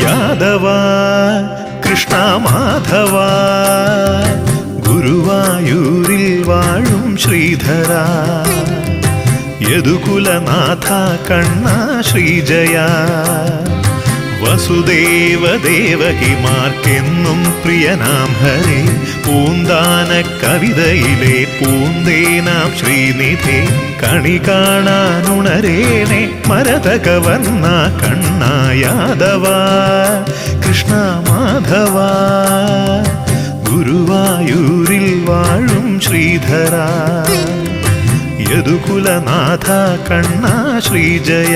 യാദവ കൃഷ്ണ മാധവ ഗുരുവായൂരിൽ വാഴും ശ്രീധര യദുകുലനാഥ കണ്ണ ശ്രീജയ വസുദേവ ദേവകിമാർക്കെന്നും പ്രിയനാം ഹരേ പൂന്താന കവിതയിലെ പൂന്തേനാം ശ്രീനിധേ കണി കാണാനുണരേണേ മരതകവർണ്ണ കണ്ണ യാദവ കൃഷ്ണ മാധവ ഗുരുവായൂരിൽ വാഴും ശ്രീധര യദുകുലനാഥ കണ്ണ ശ്രീജയ